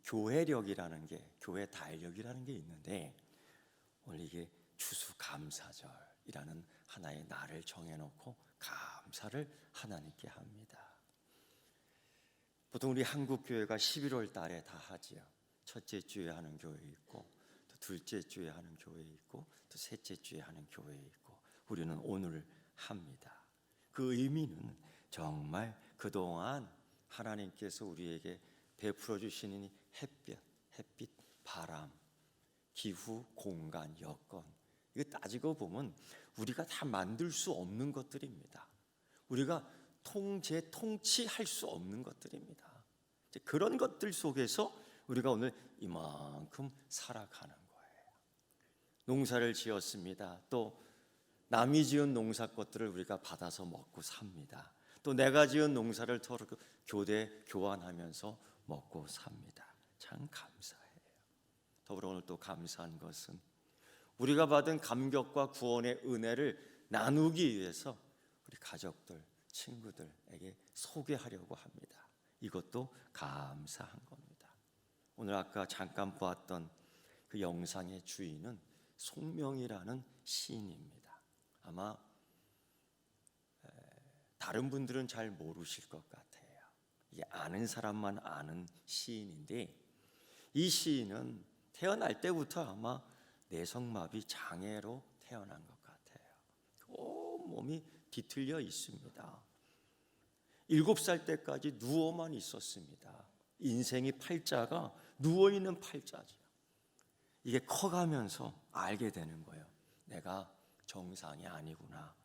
교회력이라는 게, 교회 달력이라는 게 있는데, 오늘 이게 추수감사절이라는 하나의 날을 정해놓고 감사를 하나님께 합니다. 보통 우리 한국 교회가 11월 달에 다 하지요. 첫째 주에 하는 교회 있고, 또 둘째 주에 하는 교회 있고, 또 셋째 주에 하는 교회 있고, 우리는 오늘 합니다. 그 의미는 정말 그동안 하나님께서 우리에게 베풀어 주시는 이 햇빛, 바람, 기후, 공간, 여건, 이거 따지고 보면 우리가 다 만들 수 없는 것들입니다. 우리가 통치할 수 없는 것들입니다. 그런 것들 속에서 우리가 오늘 이만큼 살아가는 거예요. 농사를 지었습니다. 또 남이 지은 농사 것들을 우리가 받아서 먹고 삽니다. 또 내가 지은 농사를 서로 교환하면서 먹고 삽니다. 참 감사해요. 더불어 오늘 또 감사한 것은 우리가 받은 감격과 구원의 은혜를 나누기 위해서 우리 가족들, 친구들에게 소개하려고 합니다. 이것도 감사한 겁니다. 오늘 아까 잠깐 보았던 그 영상의 주인은 송명이라는 시인입니다. 아마 다른 분들은 잘 모르실 것 같아요. 이게 아는 사람만 아는 시인인데, 이 시인은 태어날 때부터 아마 내성마비 장애로 태어난 것 같아요. 온 몸이 뒤틀려 있습니다. 7살 때까지 누워만 있었습니다. 인생이 팔자가 누워있는 팔자죠. 이게 커가면서 알게 되는 거예요. 내가 정상이 아니구나.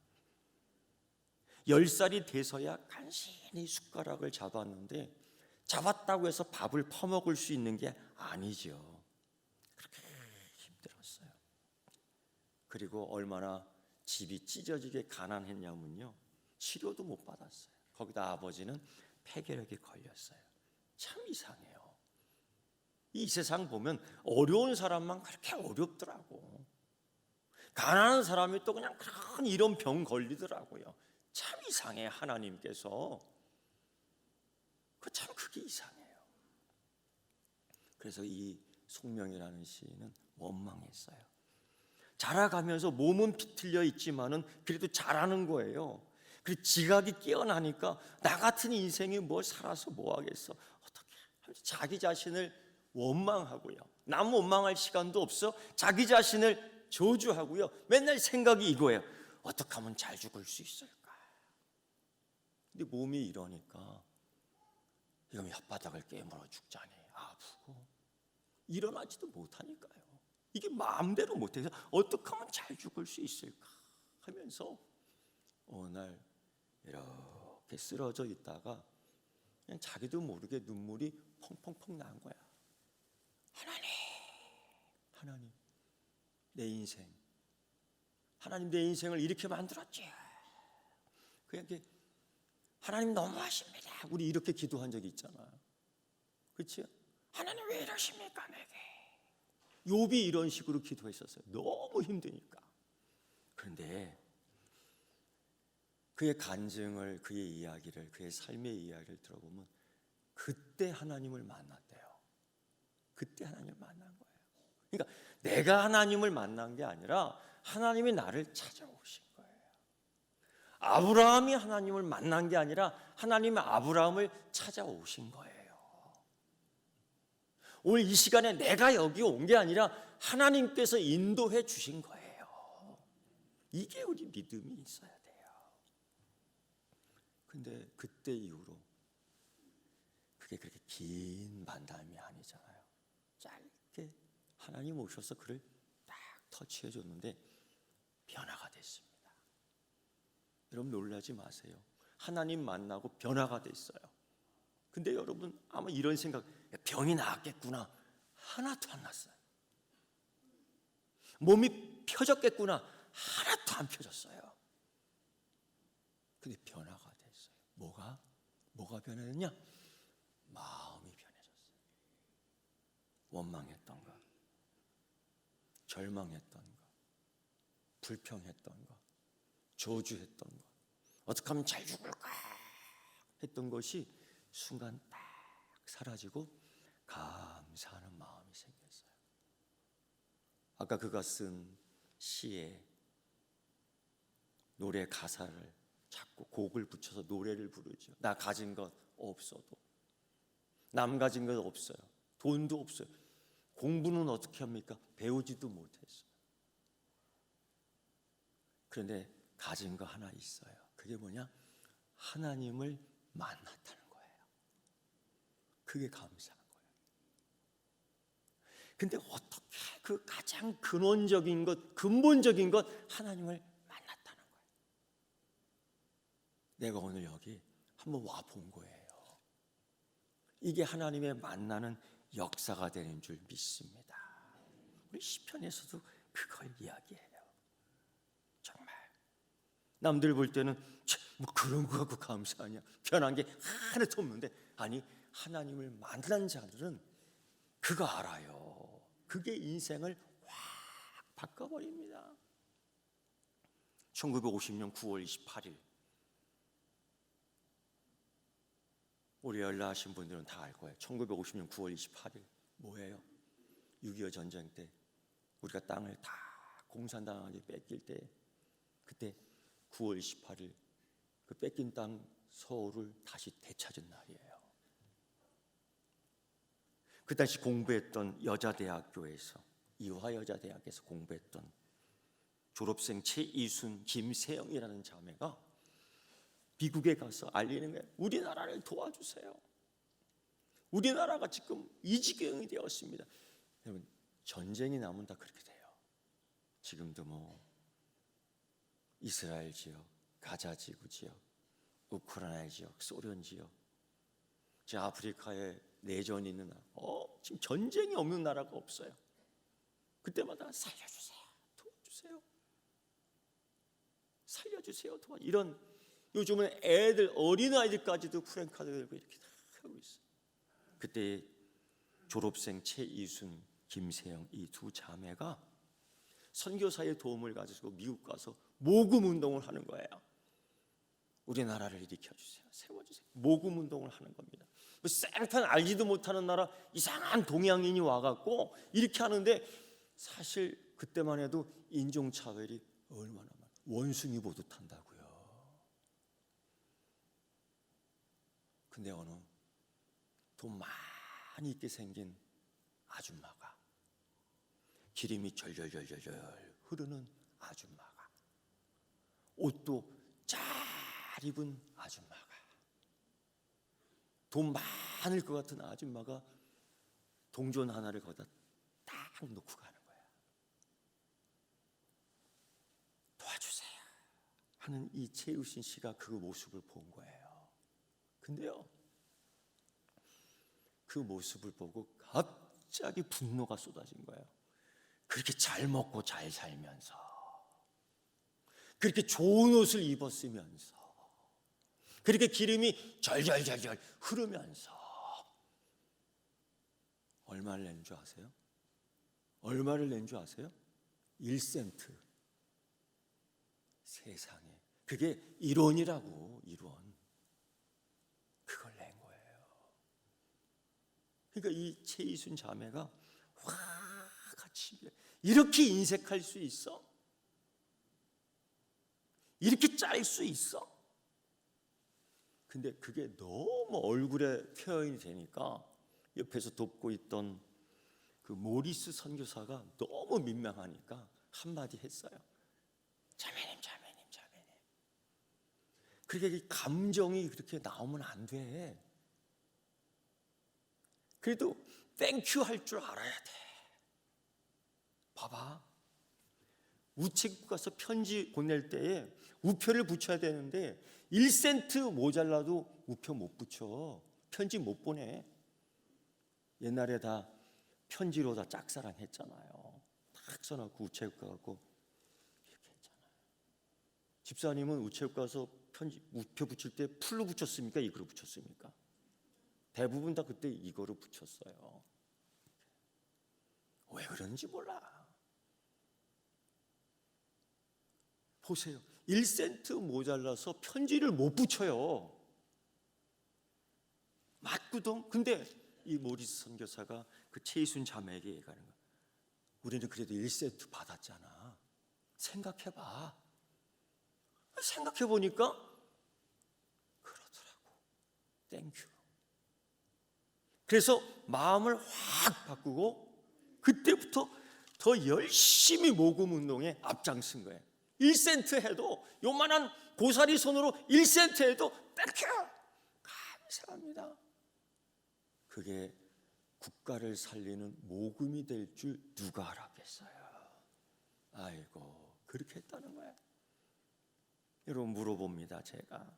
10살이 돼서야 간신히 숟가락을 잡았는데, 잡았다고 해서 밥을 퍼먹을 수 있는 게 아니죠. 그렇게 힘들었어요. 그리고 얼마나 집이 찢어지게 가난했냐면요, 치료도 못 받았어요. 거기다 아버지는 폐결핵에 걸렸어요. 참 이상해요. 이 세상 보면 어려운 사람만 그렇게 어렵더라고. 가난한 사람이 또 그냥 큰 이런 병 걸리더라고요. 참 이상해. 하나님께서 참 그게 이상해요. 그래서 이 송명이라는 시인은 원망했어요. 자라가면서 몸은 비틀려 있지만은 그래도 잘하는 거예요. 그리고 지각이 깨어나니까 나 같은 인생이 뭘 살아서 뭐 하겠어. 어떻게 자기 자신을 원망하고요. 남 원망할 시간도 없어. 자기 자신을 저주하고요. 맨날 생각이 이거예요. 어떻게 하면 잘 죽을 수 있을까? 근데 몸이 이러니까 이거 혓바닥을 깨물어 죽자니 아프고 일어나지도 못하니까요. 이게 마음대로 못해서 어떻게 하면 잘 죽을 수 있을까 하면서 어느 날 이렇게 쓰러져 있다가 그냥 자기도 모르게 눈물이 펑펑펑 난 거야. 하나님, 내 인생, 하나님 내 인생을 이렇게 만들었지. 그냥 이렇게 하나님 너무하십니다. 우리 이렇게 기도한 적이 있잖아요. 그렇죠? 하나님 왜 이러십니까 내게? 욥이 이런 식으로 기도했었어요. 너무 힘드니까. 그런데 그의 간증을, 그의 이야기를, 그의 삶의 이야기를 들어보면 그때 하나님을 만났대요. 그때 하나님을 만난 거예요. 그러니까 내가 하나님을 만난 게 아니라 하나님이 나를 찾아오신 거예요. 아브라함이 하나님을 만난 게 아니라 하나님이 아브라함을 찾아오신 거예요. 오늘 이 시간에 내가 여기 온 게 아니라 하나님께서 인도해 주신 거예요. 이게 우리 믿음이 있어야 돼요. 근데 그때 이후로 그게 그렇게 긴 만남이 아니잖아요. 짧게 하나님 오셔서 그를 딱 터치해 줬는데 변화가 됐습니다. 여러분 놀라지 마세요. 하나님 만나고 변화가 됐어요. 근데 여러분 아마 이런 생각, 병이 나았겠구나. 하나도 안 났어요. 몸이 펴졌겠구나. 하나도 안 펴졌어요. 근데 변화가 됐어요. 뭐가 변했냐? 마음이 변해졌어요. 원망했던 거, 절망했던 거, 불평했던 거, 저주했던 거, 어떻게 하면 잘 죽을까 했던 것이 순간 딱 사라지고 감사하게 감사하는 마음이 생겼어요. 아까 그가 쓴 시에 노래 가사를 자꾸 곡을 붙여서 노래를 부르죠. 나 가진 것 없어도, 남 가진 것 없어요. 돈도 없어요. 공부는 어떻게 합니까? 배우지도 못했어요. 그런데 가진 거 하나 있어요. 그게 뭐냐? 하나님을 만났다는 거예요. 그게 감사한 거예요. 근데 어떻게 그 가장 근원적인 것, 근본적인 것, 하나님을 만났다는 거예요. 내가 오늘 여기 한번 와 본 거예요. 이게 하나님의 만나는 역사가 되는 줄 믿습니다. 우리 시편에서도 그걸 이야기해요. 정말 남들 볼 때는 뭐 그런 거 갖고 감사하냐, 변한 게 하나도 없는데, 아니 하나님을 만난 자들은 그거 알아요. 그게 인생을 확 바꿔버립니다. 1950년 9월 28일, 우리 연락하신 분들은 다 알 거예요. 1950년 9월 28일 뭐예요? 6.25 전쟁 때 우리가 땅을 다 공산당에게 뺏길 때, 그때 9월 28일 그 뺏긴 땅 서울을 다시 되찾은 날이에요. 그 당시 공부했던 여자대학교에서, 이화여자대학에서 공부했던 졸업생 최이순, 김세영이라는 자매가 미국에 가서 알리는 거예요. 우리나라를 도와주세요. 우리나라가 지금 이 지경이 되었습니다. 여러분, 전쟁이 나면 다 그렇게 돼요. 지금도 뭐 이스라엘 지역, 가자 지구 지역, 우크라이나 지역, 소련 지역, 지금 아프리카에 내전이 있는 나라, 지금 전쟁이 없는 나라가 없어요. 그때마다 살려주세요, 도와주세요, 살려주세요, 이런, 요즘은 애들, 어린아이들까지도 프랭카드 들고 이렇게 다 하고 있어요. 그때 졸업생 최이순, 김세영 이 두 자매가 선교사의 도움을 가지고 미국 가서 모금 운동을 하는 거예요. 우리나라를 일으켜주세요, 세워주세요. 모금 운동을 하는 겁니다. 생판 알지도 못하는 나라 이상한 동양인이 와갖고 이렇게 하는데, 사실 그때만 해도 인종차별이 얼마나 많아요. 원숭이 보도 탄다고요. 근데 어느 돈 많이 있게 생긴 아줌마가, 기름이 절절절절 흐르는 아줌마가, 옷도 잘 입은 아줌마가, 돈 많을 것 같은 아줌마가 동전 하나를 거기다 딱 놓고 가는 거야. 도와주세요 하는 이 최우신 씨가 그 모습을 본 거예요. 근데요, 그 모습을 보고 갑자기 분노가 쏟아진 거예요. 그렇게 잘 먹고 잘 살면서, 그렇게 좋은 옷을 입었으면서, 그렇게 기름이 절절절절 흐르면서 얼마를 낸 줄 아세요? 얼마를 낸 줄 아세요? 1센트. 세상에, 그게 1원이라고, 1원. 그걸 낸 거예요. 그러니까 이 최이순 자매가 와, 같이 이렇게 인색할 수 있어? 이렇게 짤 수 있어? 근데 그게 너무 얼굴에 표현이 되니까 옆에서 돕고 있던 그 모리스 선교사가 너무 민망하니까 한마디 했어요. 자매님, 자매님, 자매님. 그렇게 감정이 그렇게 나오면 안 돼. 그래도 땡큐 할 줄 알아야 돼. 봐봐, 우체국 가서 편지 보낼 때에 우표를 붙여야 되는데 1센트 모자라도 우표 못 붙여. 편지 못 보내. 옛날에 다 편지로 다 짝사랑했잖아요. 딱 써놓고 우체국 가고 이렇게 했잖아요. 집사님은 우체국 가서 편지 우표 붙일 때 풀로 붙였습니까? 이거로 붙였습니까? 대부분 다 그때 이거로 붙였어요. 왜 그런지 몰라. 보세요. 1센트 모자라서 편지를 못 붙여요. 맞거든. 근데 이 모리스 선교사가 그 최이순 자매에게 얘기하는 거야. 우리는 그래도 1센트 받았잖아. 생각해봐. 생각해보니까 그러더라고. 땡큐. 그래서 마음을 확 바꾸고 그때부터 더 열심히 모금 운동에 앞장선 거예요. 1센트 해도, 요만한 고사리 손으로 1센트 해도 땡큐! 감사합니다. 그게 국가를 살리는 모금이 될 줄 누가 알았겠어요. 아이고, 그렇게 했다는 거예요. 여러분, 물어봅니다. 제가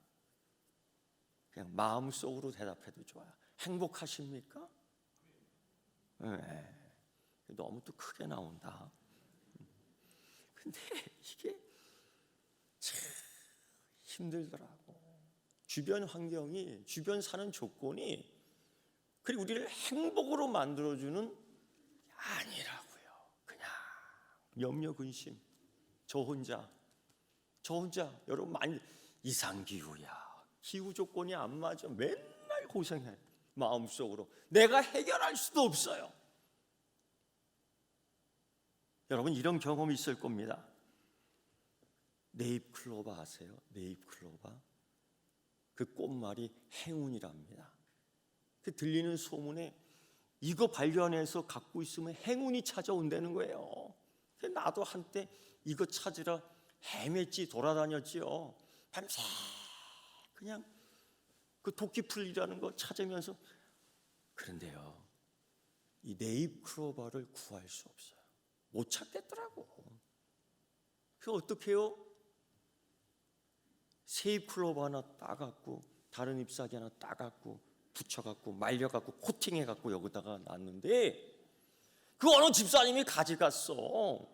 그냥 마음속으로 대답해도 좋아요. 행복하십니까? 네. 너무 또 크게 나온다. 근데 이게 참 힘들더라고. 주변 환경이, 주변 사는 조건이 그리고 우리를 행복으로 만들어주는 아니라고요. 그냥 염려 근심, 저 혼자 여러분 많이 이상기후야, 기후 조건이 안 맞아, 맨날 고생해. 마음속으로 내가 해결할 수도 없어요. 여러분, 이런 경험이 있을 겁니다. 네잎클로바 아세요? 네잎클로바. 그 꽃말이 행운이랍니다. 그 들리는 소문에 이거 발견해서 갖고 있으면 행운이 찾아온다는 거예요. 나도 한때 이거 찾으러 헤맸지, 돌아다녔지요. 밤새 그냥 그 도끼풀이라는 거 찾으면서. 그런데요, 이 네잎클로바를 구할 수 없어요. 못 찾겠더라고. 그래서 어떻게 해요? 새잎클로바 하나 따갖고 다른 잎사귀 하나 따갖고 붙여갖고 말려갖고 코팅해갖고 여기다가 놨는데 그 어느 집사님이 가져갔어.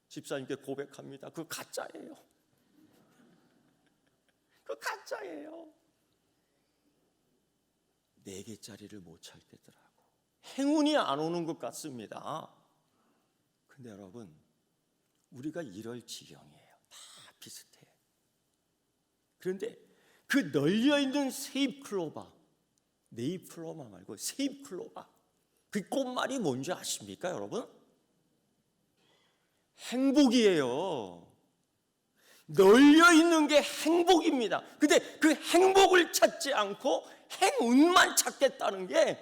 집사님께 고백합니다. 그거 가짜예요. 그거 가짜예요. 4개짜리를 못 찾겠더라고. 행운이 안 오는 것 같습니다. 근데 여러분, 우리가 이럴 지경이에요. 다 비슷해. 그런데 그 널려있는 새잎클로바, 네잎클로바 말고 새잎클로바, 그 꽃말이 뭔지 아십니까, 여러분? 행복이에요. 널려있는 게 행복입니다. 근데 그 행복을 찾지 않고 행운만 찾겠다는 게,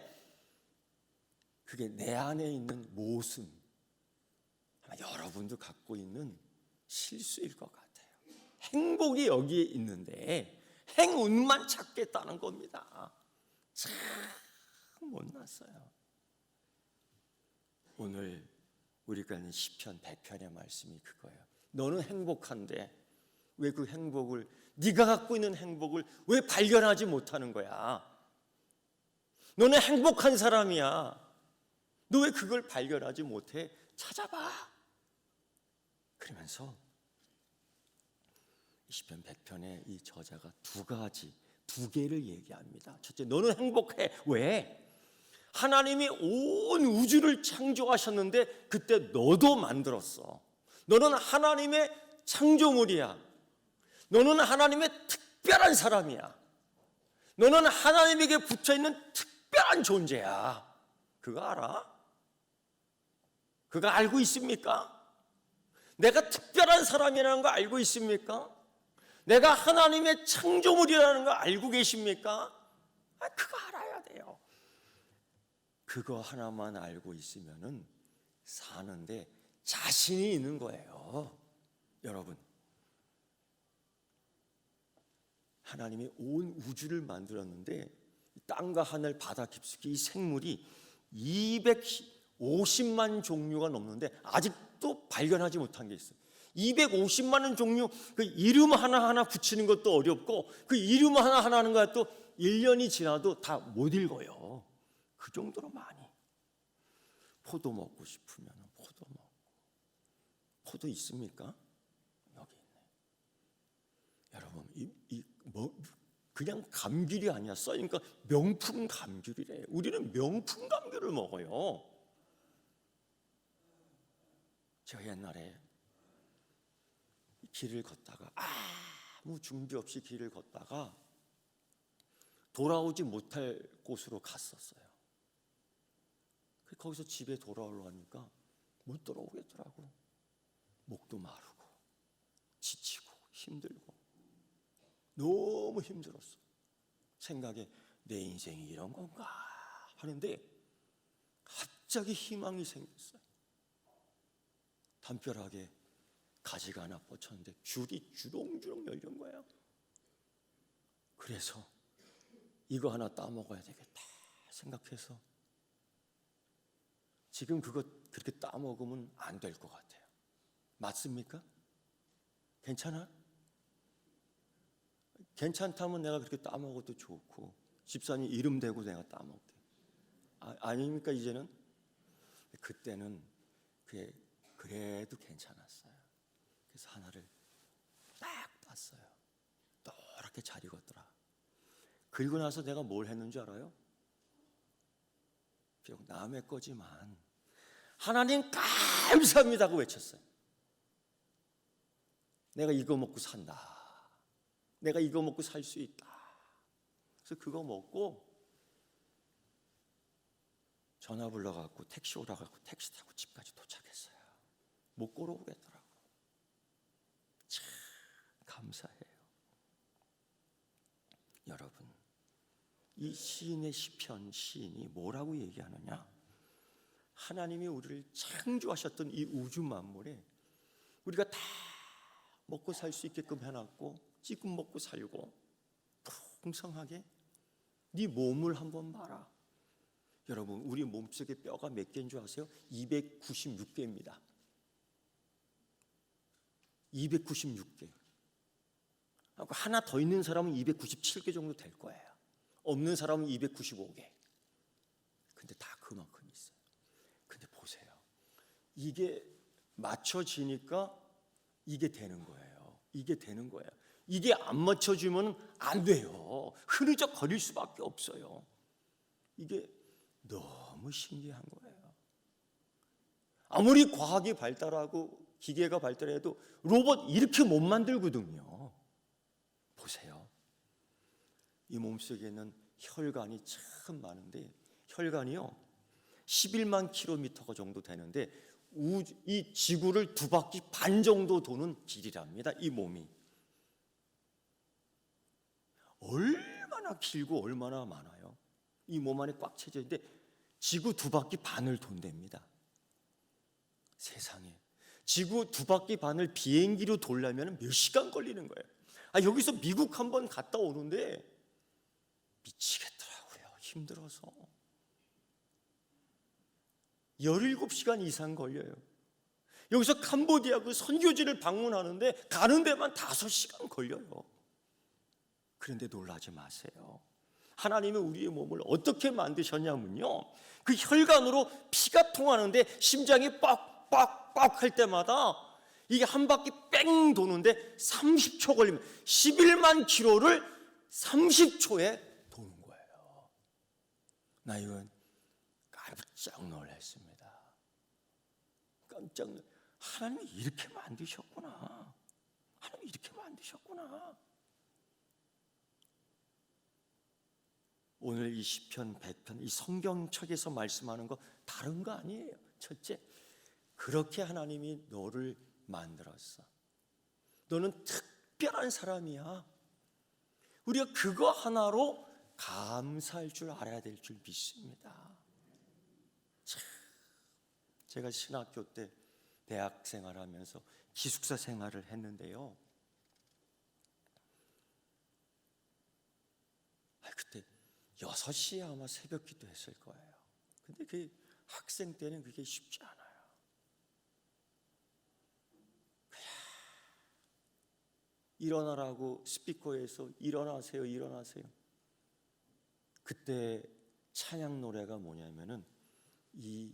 그게 내 안에 있는 모순, 아마 여러분도 갖고 있는 실수일 것 같아요. 행복이 여기에 있는데 행운만 찾겠다는 겁니다. 참 못났어요. 오늘 우리가 있는 시편 100편의 말씀이 그거예요. 너는 행복한데 왜 그 행복을, 네가 갖고 있는 행복을 왜 발견하지 못하는 거야? 너는 행복한 사람이야. 너 왜 그걸 발견하지 못해? 찾아봐. 그러면서 시편 100편의 이 저자가 두 개를 얘기합니다. 첫째, 너는 행복해. 왜? 하나님이 온 우주를 창조하셨는데 그때 너도 만들었어. 너는 하나님의 창조물이야. 너는 하나님의 특별한 사람이야. 너는 하나님에게 붙어있는 특별한 존재야. 그거 알아? 그거 알고 있습니까? 내가 특별한 사람이라는 거 알고 있습니까? 내가 하나님의 창조물이라는 거 알고 계십니까? 그거 알아야 돼요. 그거 하나만 알고 있으면은 사는데 자신이 있는 거예요. 여러분, 하나님이 온 우주를 만들었는데 땅과 하늘, 바다 깊숙이 이 생물이 250만 종류가 넘는데 아직도 발견하지 못한 게 있어요. 250만 종류, 그 이름 하나하나 붙이는 것도 어렵고 그 이름 하나하나 하는 것도 1년이 지나도 다 못 읽어요. 그 정도로 많이. 포도 먹고 싶으면 포도 먹고. 포도 있습니까? 여기 있네. 여러분, 그냥 감귤이 아니야. 써니까 명품 감귤이래. 우리는 명품 감귤을 먹어요. 제가 옛날에 길을 걷다가 아무 준비 없이 길을 걷다가 돌아오지 못할 곳으로 갔었어요. 거기서 집에 돌아오려니까 못 돌아오겠더라고. 목도 마르고 지치고 힘들고 너무 힘들었어. 생각에 내 인생이 이런 건가 하는데 갑자기 희망이 생겼어요. 담벼락에 가지가 하나 뻗쳤는데 귤이 주렁주렁 열린 거예요. 그래서 이거 하나 따먹어야 되겠다 생각해서 지금 그거 그렇게 따먹으면 안 될 것 같아요. 맞습니까? 괜찮아? 괜찮다면 내가 그렇게 따먹어도 좋고 집사님 이름 대고 내가 따먹게. 아닙니까 이제는? 그때는 그게 그래도 괜찮았어요. 그래서 하나를 딱 땄어요. 노랗게 잘 익었더라. 그리고 나서 내가 뭘 했는 줄 알아요? 비록 남의 거지만 하나님 감사합니다고 외쳤어요. 내가 이거 먹고 산다. 내가 이거 먹고 살 수 있다. 그래서 그거 먹고 전화 불러갖고 택시 오라갖고 택시 타고 집까지 도착했어요. 못 걸어오겠더라고. 참 감사해요. 여러분, 이 시인의 시편 시인이 뭐라고 얘기하느냐? 하나님이 우리를 창조하셨던 이 우주 만물에 우리가 다 먹고 살 수 있게끔 해놨고 지금 먹고 살고 풍성하게 네 몸을 한번 봐라. 여러분, 우리 몸속에 뼈가 몇 개인 줄 아세요? 296개입니다. 296개. 하나 더 있는 사람은 297개 정도 될 거예요. 없는 사람은 295개. 근데 다 그만큼 있어요. 근데 보세요. 이게 맞춰지니까 이게 되는 거예요. 이게 되는 거예요. 이게 안 맞춰지면 안 돼요. 흐느적 거릴 수밖에 없어요. 이게 너무 신기한 거예요. 아무리 과학이 발달하고 기계가 발달해도 로봇 이렇게 못 만들거든요. 보세요. 이 몸속에는 혈관이 참 많은데 혈관이요 11만 킬로미터 정도 되는데 이 지구를 2바퀴 반 정도 도는 길이랍니다. 이 몸이 얼마나 길고 얼마나 많아요. 이 몸 안에 꽉 채져 있는데 지구 2바퀴 반을 돈답니다. 세상에 지구 2바퀴 반을 비행기로 돌려면 몇 시간 걸리는 거예요. 여기서 미국 한번 갔다 오는데 미치겠더라고요. 힘들어서 17시간 이상 걸려요. 여기서 캄보디아 그 선교지를 방문하는데 가는 데만 5시간 걸려요. 그런데 놀라지 마세요. 하나님이 우리의 몸을 어떻게 만드셨냐면요, 그 혈관으로 피가 통하는데 심장이 빡빡빡 할 때마다 이게 한 바퀴 뺑 도는데 30초 걸리면 11만 킬로를 30초에 도는 거예요. 나 이건 깜짝 놀랐습니다. 깜짝 놀랐어요. 하나님이 이렇게 만드셨구나. 하나님이 이렇게 만드셨구나. 오늘 이 시편 100편 이 성경책에서 말씀하는 거 다른 거 아니에요. 첫째, 그렇게 하나님이 너를 만들었어. 너는 특별한 사람이야. 우리가 그거 하나로 감사할 줄 알아야 될 줄 믿습니다. 제가 신학교 때 대학 생활하면서 기숙사 생활을 했는데요. 그때 6시에 아마 새벽 기도 했을 거예요. 근데 그 학생 때는 그게 쉽지 않아요. 그냥 일어나라고 스피커에서 일어나세요, 일어나세요. 그때 찬양 노래가 뭐냐면은 이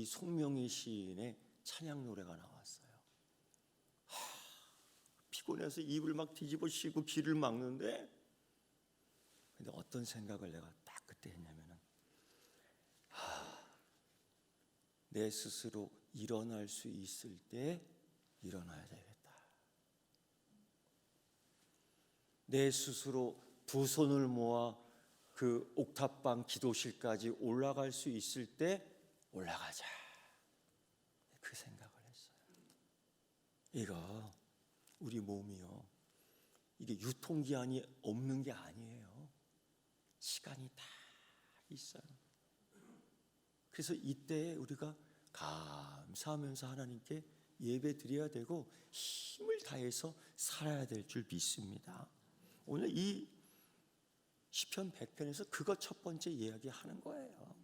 송명희 시인의 찬양 노래가 나왔어요. 피곤해서 입을 막 뒤집어 씌고 귀를 막는데, 근데 어떤 생각을 내가 딱 그때 했냐면은 내 스스로 일어날 수 있을 때 일어나야 되겠다. 내 스스로 두 손을 모아 그 옥탑방 기도실까지 올라갈 수 있을 때 올라가자. 그 생각을 했어요. 이거 우리 몸이요, 이게 유통기한이 없는 게 아니에요. 시간이 다 있어요. 그래서 이때 우리가 감사하면서 하나님께 예배 드려야 되고 힘을 다해서 살아야 될 줄 믿습니다. 오늘 이 시편 100편에서 그거 첫 번째 이야기하는 거예요.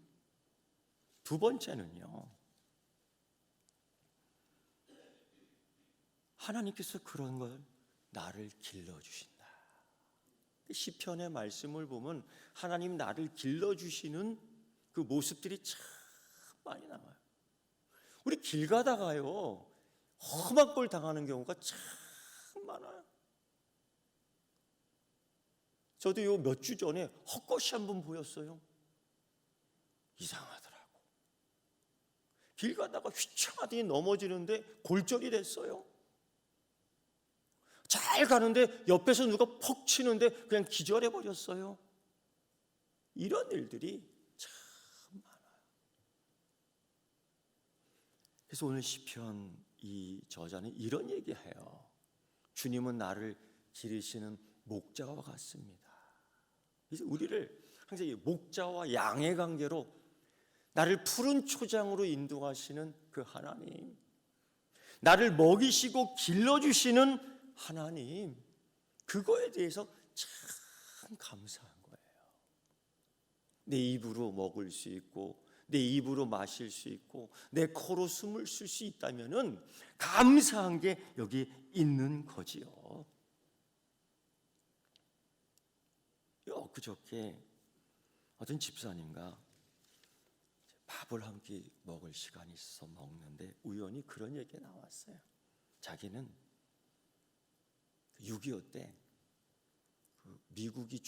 두 번째는요, 하나님께서 그런 걸 나를 길러주신다. 시편의 말씀을 보면 하나님 나를 길러주시는 그 모습들이 참 많이 나와요. 우리 길 가다가요, 험한 걸 당하는 경우가 참 많아요. 저도 요 몇 주 전에 헛것이 한 번 보였어요. 이상하더라고. 길 가다가 휘청하더니 넘어지는데 골절이 됐어요. 잘 가는데 옆에서 누가 퍽 치는데 그냥 기절해 버렸어요. 이런 일들이 참 많아요. 그래서 오늘 시편 이 저자는 이런 얘기해요. 주님은 나를 기르시는 목자와 같습니다. 그래서 우리를 항상 이 목자와 양의 관계로 나를 푸른 초장으로 인도하시는 그 하나님, 나를 먹이시고 길러주시는 하나님, 그거에 대해서 참 감사한 거예요. 내 입으로 먹을 수 있고 내 입으로 마실 수 있고 내 코로 숨을 쉴 수 있다면은 감사한 게 여기 있는 거지요. 엊그저께 어떤 집사님과 밥을 함께 먹을 시간이 있어서 먹는데 우연히 그런 얘기가 나왔어요. 자기는 6.25 때 미군이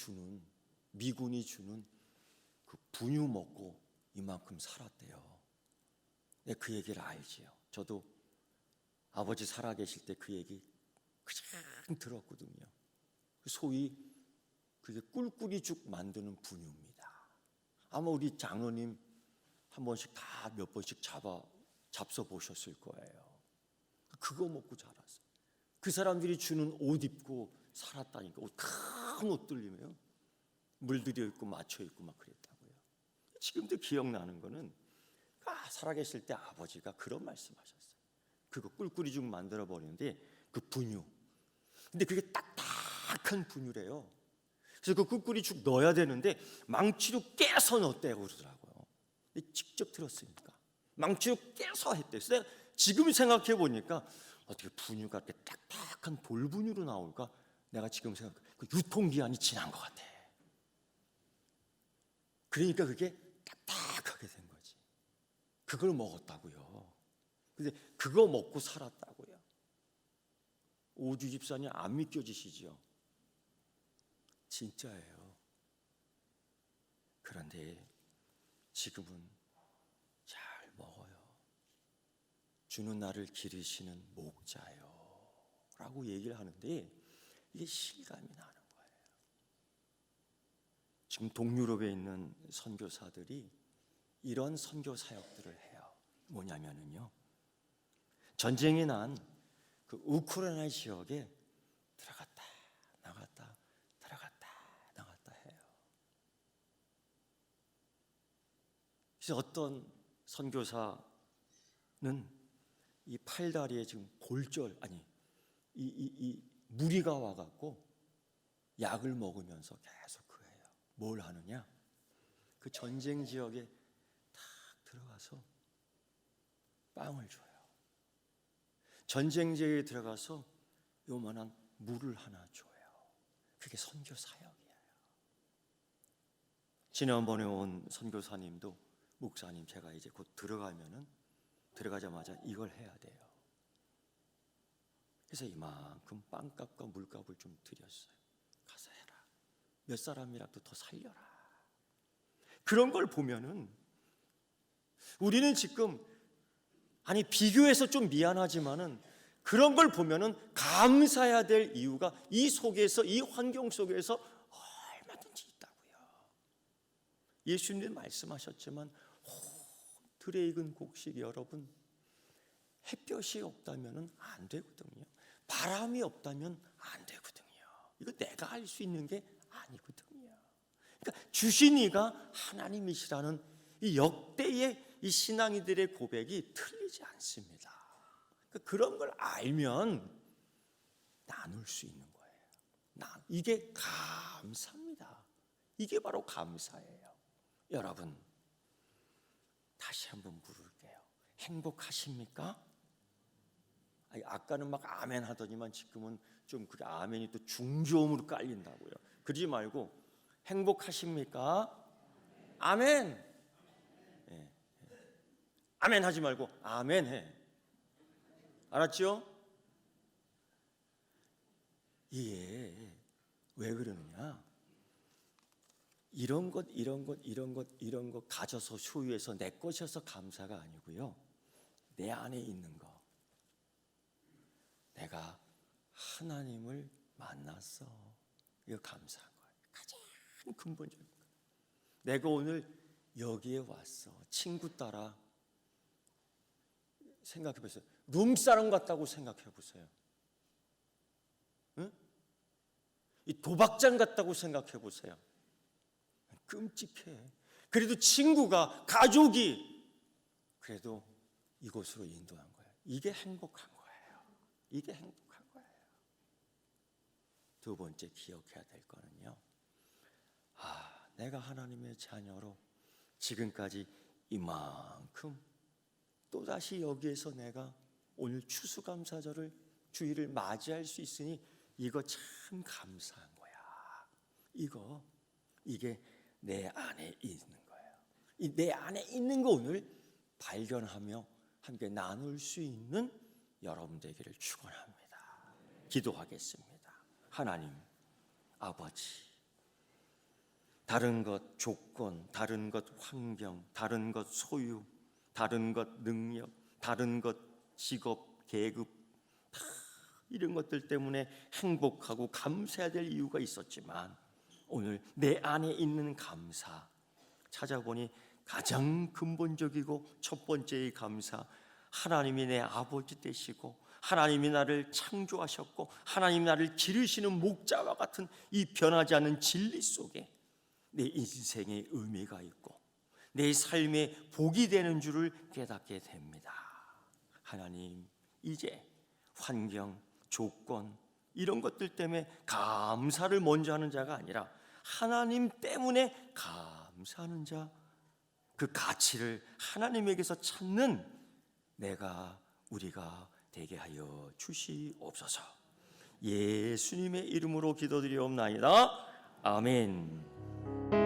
주는 그 분유 먹고 이만큼 살았대요. 네, 그 얘기를 알지요. 저도 아버지 살아계실 때 그 얘기 그냥 들었거든요. 소위 그게 꿀꿀이죽 만드는 분유입니다. 아마 우리 장로님 한 번씩 다 몇 번씩 잡숴 보셨을 거예요. 그거 먹고 자랐어요. 그 사람들이 주는 옷 입고 살았다니까. 큰 옷들 입으면 물들여 있고 맞춰 있고 막 그랬다고요. 지금도 기억나는 거는 살아계실 때 아버지가 그런 말씀하셨어요. 그거 꿀꿀이죽 만들어 버리는데 그 분유. 근데 그게 딱딱한 분유래요. 그래서 그 꿀꿀이죽 넣어야 되는데 망치로 깨서 넣었대요 그러더라고요. 직접 들었으니까 망치로 깨서 했대요. 그래서 내가 지금 생각해 보니까 어떻게 분유가 이렇게 딱딱한 돌분유로 나올까? 내가 지금 생각, 그 유통기한이 지난 것 같아. 그러니까 그게 딱딱하게 된 거지. 그걸 먹었다고요. 근데 그거 먹고 살았다고요. 오주 집사님 안 믿겨지시죠? 진짜예요. 그런데 지금은 잘 먹어요. 주는 나를 기르시는 목자요 라고 얘기를 하는데 이게 실감이 나는 거예요. 지금 동유럽에 있는 선교사들이 이런 선교 사역들을 해요. 뭐냐면은요, 전쟁이 난 그 우크라이나 지역에 들어갔다 나갔다 들어갔다 나갔다 해요. 그래서 어떤 선교사는 이 팔다리에 지금 골절, 아니 이 무리가 와갖고 약을 먹으면서 계속 그래요. 뭘 하느냐? 그 전쟁 지역에 탁 들어가서 빵을 줘요. 전쟁 지역에 들어가서 요만한 물을 하나 줘요. 그게 선교 사역이에요. 지난번에 온 선교사님도 목사님 제가 이제 곧 들어가자마자 이걸 해야 돼요. 그래서 이만큼 빵값과 물값을 좀 드렸어요. 가서 해라. 몇 사람이라도 더 살려라. 그런 걸 보면은 우리는 지금 비교해서 좀 미안하지만은 그런 걸 보면은 감사해야 될 이유가 이 속에서, 이 환경 속에서 얼마든지 있다고요. 예수님 말씀하셨지만 들에 익은 곡식 여러분, 햇볕이 없다면 안 되거든요. 바람이 없다면 안 되거든요. 이거 내가 할 수 있는 게 아니거든요. 그러니까 주신 이가 하나님이시라는 이 역대의 이 신앙이들의 고백이 틀리지 않습니다. 그러니까 그런 걸 알면 나눌 수 있는 거예요. 이게 감사입니다. 이게 바로 감사예요. 여러분, 다시 한번 물을게요. 행복하십니까? 아니, 아까는 막 아멘 하더니만 지금은 좀 그게 아멘이 또 중저음으로 깔린다고요. 그러지 말고 행복하십니까? 아멘. 예. 아멘 하지 말고 아멘 해. 알았죠? 이게 왜 그러느냐? 이런 것 가져서 소유해서 내 것이어서 감사가 아니고요. 내 안에 있는 거. 내가 하나님을 만났어. 이거 감사한 거예요. 가장 근본적인 거. 내가 오늘 여기에 왔어. 친구 따라 생각해 보세요. 룸사람 같다고 생각해 보세요. 응? 이 도박장 같다고 생각해 보세요. 끔찍해. 그래도 친구가, 가족이 그래도 이곳으로 인도한 거예요. 이게 행복한 거예요. 이게 행복한 거예요. 두 번째 기억해야 될 거는요. 내가 하나님의 자녀로 지금까지 이만큼 또다시 여기에서 내가 오늘 추수감사절을 주일을 맞이할 수 있으니 이거 참 감사한 거야. 이게 내 안에 있는 거예요. 이 내 안에 있는 거 오늘 발견하며 함께 나눌 수 있는 여러분 되기를 축원합니다. 기도하겠습니다. 하나님 아버지, 다른 것 조건, 다른 것 환경, 다른 것 소유, 다른 것 능력, 다른 것 직업, 계급, 다 이런 것들 때문에 행복하고 감사해야 될 이유가 있었지만 오늘 내 안에 있는 감사 찾아보니 가장 근본적이고 첫 번째의 감사, 하나님이 내 아버지 되시고 하나님이 나를 창조하셨고 하나님이 나를 기르시는 목자와 같은 이 변하지 않는 진리 속에 내 인생의 의미가 있고 내 삶의 복이 되는 줄을 깨닫게 됩니다. 하나님, 이제 환경, 조건 이런 것들 때문에 감사를 먼저 하는 자가 아니라 하나님 때문에 감사하는 자, 그 가치를 하나님에게서 찾는 우리가 되게 하여 주시옵소서. 예수님의 이름으로 기도드리옵나이다. 아멘.